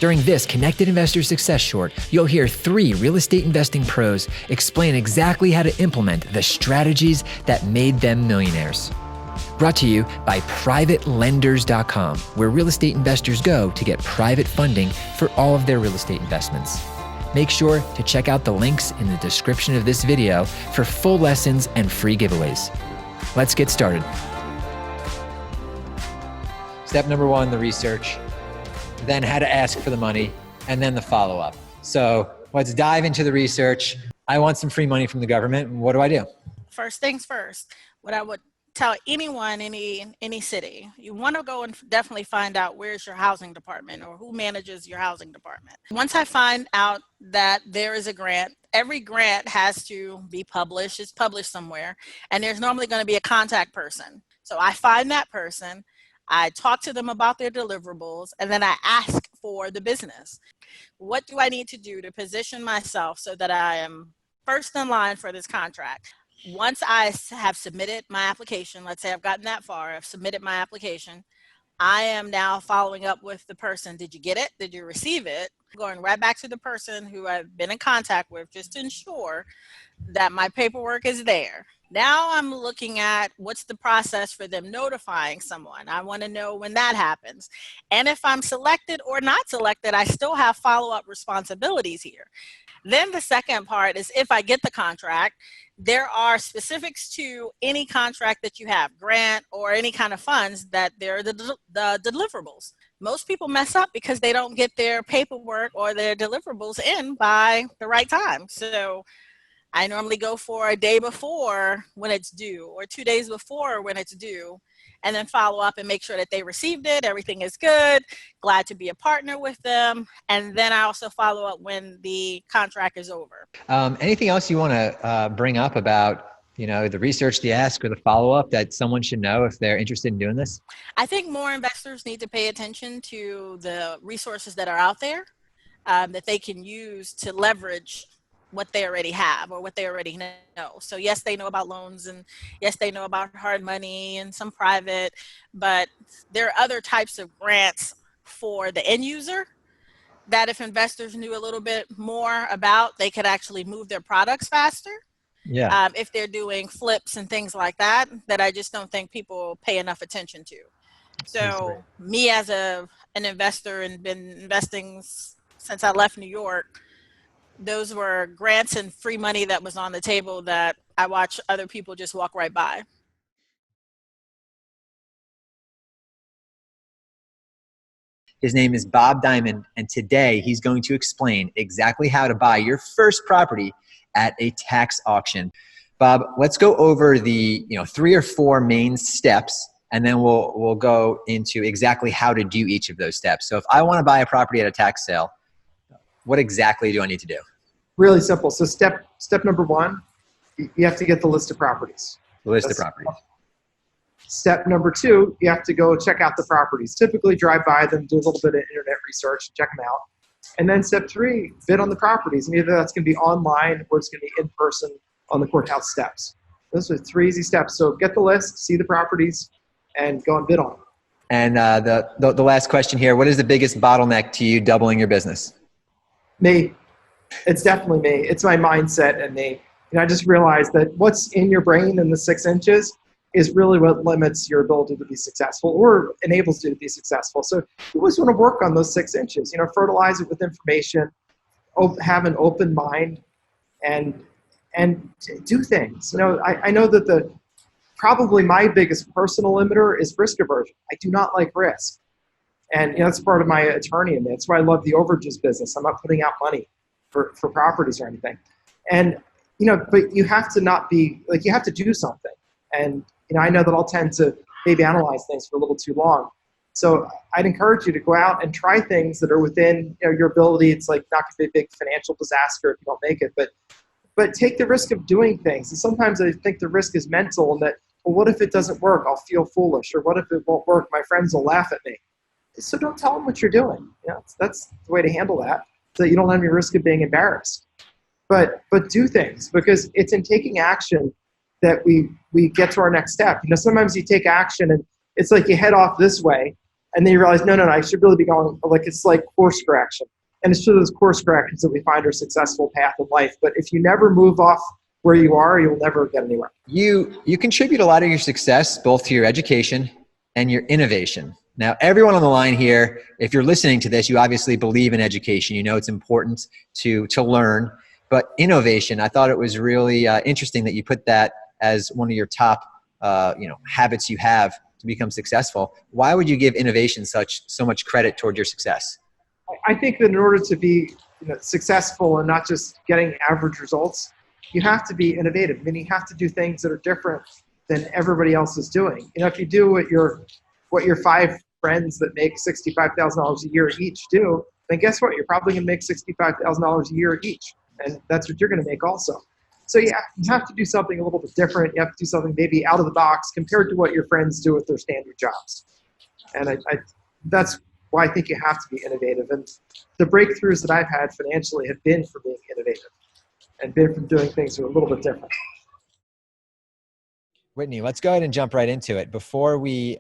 During this Connected Investor Success Short, you'll hear 3 real estate investing pros explain exactly how to implement the strategies that made them millionaires. Brought to you by PrivateLenders.com, where real estate investors go to get private funding for all of their real estate investments. Make sure to check out the links in the description of this video for full lessons and free giveaways. Let's get started. Step number 1, the research. Then how to ask for the money, and then the follow-up. So let's dive into the research. I want some free money from the government. What do I do? First things first, what I would tell anyone in any city, you want to go and definitely find out where's your housing department or who manages your housing department. Once I find out that there is a grant, every grant has to be published. It's published somewhere, and there's normally going to be a contact person. So I find that person, I talk to them about their deliverables, and then I ask for the business. What do I need to do to position myself so that I am first in line for this contract? Once I have submitted my application, let's say I've gotten that far, I've submitted my application, I am now following up with the person. Did you get it? Did you receive it? Going right back to the person who I've been in contact with just to ensure that my paperwork is there. Now I'm looking at what's the process for them notifying someone. I want to know when that happens. And if I'm selected or not selected, I still have follow-up responsibilities here. Then the second part is if I get the contract, there are specifics to any contract that you have, grant or any kind of funds, that they're the deliverables. Most people mess up because they don't get their paperwork or their deliverables in by the right time. So I normally go for a day before when it's due or 2 days before when it's due, and then follow up and make sure that they received it, everything is good, glad to be a partner with them. And then I also follow up when the contract is over. Anything else you want to bring up about, the research, the ask, or the follow-up that someone should know if they're interested in doing this? I think more investors need to pay attention to the resources that are out there that they can use to leverage what they already have or what they already know. So yes, they know about loans, and yes, they know about hard money and some private, but there are other types of grants for the end user that if investors knew a little bit more about, they could actually move their products faster. Yeah. If they're doing flips and things like that, that I just don't think people pay enough attention to. So me as an investor and been investing since I left New York, those were grants and free money that was on the table that I watch other people just walk right by. His name is Bob Diamond, and today he's going to explain exactly how to buy your first property at a tax auction. Bob, let's go over the 3 or 4 main steps, and then we'll go into exactly how to do each of those steps. So if I want to buy a property at a tax sale, what exactly do I need to do? Really simple. So step number 1, you have to get the list of properties. The list of properties. Step number 2, you have to go check out the properties. Typically drive by them, do a little bit of internet research, check them out. And then step 3, bid on the properties. And either that's going to be online or it's going to be in person on the courthouse steps. Those are 3 easy steps. So get the list, see the properties, and go and bid on them. And the last question here, what is the biggest bottleneck to you doubling your business? Me. It's definitely me. It's my mindset and me. I just realized that what's in your brain in the 6 inches is really what limits your ability to be successful or enables you to be successful. So you always want to work on those 6 inches, fertilize it with information, have an open mind, and do things. I know that probably my biggest personal limiter is risk aversion. I do not like risk. And that's part of my attorney in me. That's why I love the overages business. I'm not putting out money for properties or anything. And, but you have to not be, you have to do something. And, I know that I'll tend to maybe analyze things for a little too long. So I'd encourage you to go out and try things that are within your ability. It's not going to be a big financial disaster if you don't make it, but take the risk of doing things. And sometimes I think the risk is mental, and that, well, what if it doesn't work? I'll feel foolish. Or what if it won't work? My friends will laugh at me. So don't tell them what you're doing. That's the way to handle that, so that you don't have any risk of being embarrassed. But do things, because it's in taking action that we get to our next step. Sometimes you take action and it's like you head off this way And then you realize, no, I should really be going, like, it's like course correction. And it's through those course corrections that we find our successful path in life. But if you never move off where you are, you'll never get anywhere. You contribute a lot of your success both to your education and your innovation. Now, everyone on the line here, if you're listening to this, you obviously believe in education. You know it's important to learn. But innovation, I thought it was really interesting that you put that as one of your top habits you have to become successful. Why would you give innovation so much credit toward your success? I think that in order to be successful and not just getting average results, you have to be innovative. I mean, you have to do things that are different than everybody else is doing. If you do what your 5 friends that make $65,000 a year each do, then guess what? You're probably going to make $65,000 a year each, and that's what you're going to make also. So yeah, you have to do something a little bit different. You have to do something maybe out of the box compared to what your friends do with their standard jobs. And that's why I think you have to be innovative. And the breakthroughs that I've had financially have been from being innovative and been from doing things that are a little bit different. Whitney, let's go ahead and jump right into it. Before we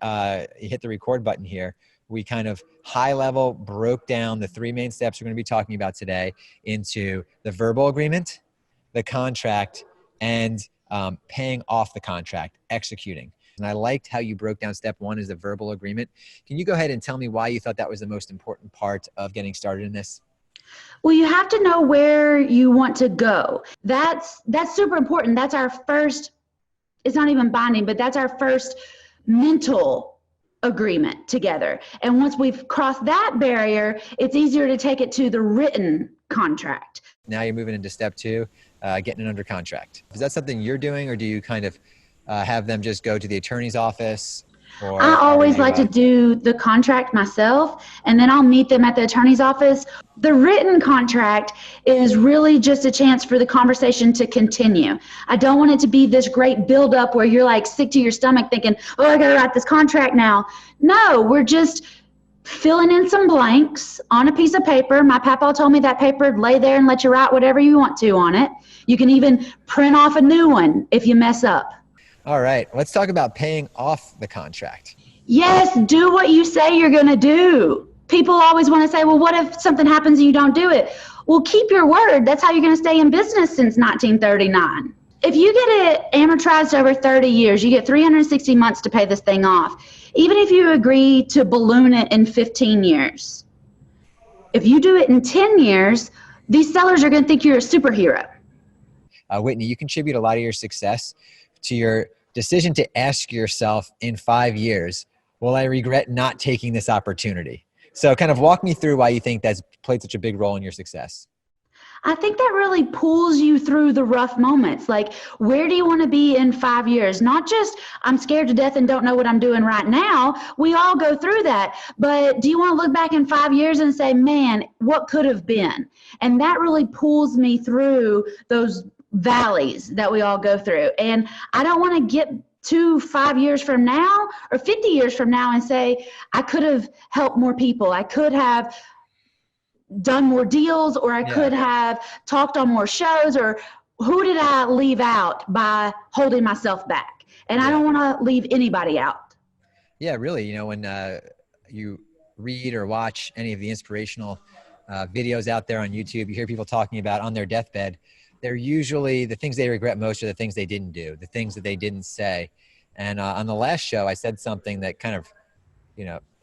hit the record button here, we kind of high level broke down the 3 main steps we're going to be talking about today into the verbal agreement, the contract, and paying off the contract, executing. And I liked how you broke down step 1 is the verbal agreement. Can you go ahead and tell me why you thought that was the most important part of getting started in this? Well, you have to know where you want to go. That's super important. That's our first, it's not even binding, but that's our first mental agreement together. And once we've crossed that barrier, it's easier to take it to the written contract. Now you're moving into step 2, getting it under contract. Is that something you're doing, or do you kind of have them just go to the attorney's office? Or I always like to do the contract myself, and then I'll meet them at the attorney's office. The written contract is really just a chance for the conversation to continue. I don't want it to be this great buildup where you're like sick to your stomach thinking, oh, I gotta write this contract now. No, we're just filling in some blanks on a piece of paper. My papa told me that paper lay there and let you write whatever you want to on it. You can even print off a new one if you mess up. All right, let's talk about paying off the contract. Yes, do what you say you're going to do. People always want to say, well, what if something happens and you don't do it? Well, keep your word. That's how you're going to stay in business since 1939. If you get it amortized over 30 years, you get 360 months to pay this thing off. Even if you agree to balloon it in 15 years. If you do it in 10 years, these sellers are going to think you're a superhero. Whitney, you contribute a lot of your success to your decision to ask yourself in 5 years, will I regret not taking this opportunity? So kind of walk me through why you think that's played such a big role in your success. I think that really pulls you through the rough moments. Like, where do you want to be in 5 years? Not just, I'm scared to death and don't know what I'm doing right now. We all go through that. But do you want to look back in 5 years and say, man, what could have been? And that really pulls me through those valleys that we all go through. And I don't want to get to 5 years from now or 50 years from now and say, I could have helped more people. I could have done more deals, or I could have talked on more shows, or who did I leave out by holding myself back? And I don't want to leave anybody out. Yeah, really. When you read or watch any of the inspirational videos out there on YouTube, you hear people talking about on their deathbed, they're usually the things they regret most are the things they didn't do, the things that they didn't say. And on the last show, I said something that kind of,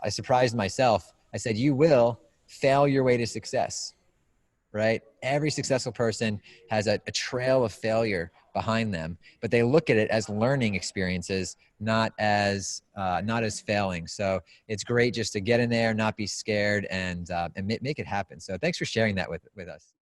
I surprised myself. I said, you will fail your way to success, right? Every successful person has a trail of failure behind them, but they look at it as learning experiences, not as failing. So it's great just to get in there, not be scared, and make it happen. So thanks for sharing that with us.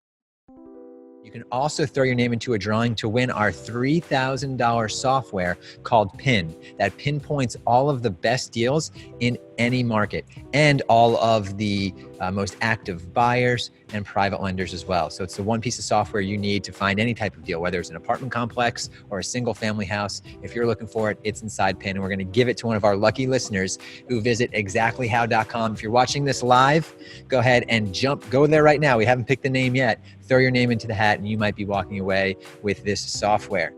You can also throw your name into a drawing to win our $3,000 software called PIN that pinpoints all of the best deals in any market and all of the most active buyers and private lenders as well. So it's the one piece of software you need to find any type of deal, whether it's an apartment complex or a single family house. If you're looking for it, it's inside PIN, and we're going to give it to one of our lucky listeners who visit exactlyhow.com. If you're watching this live, go ahead and go there right now. We haven't picked the name yet. Throw your name into the hat and you might be walking away with this software.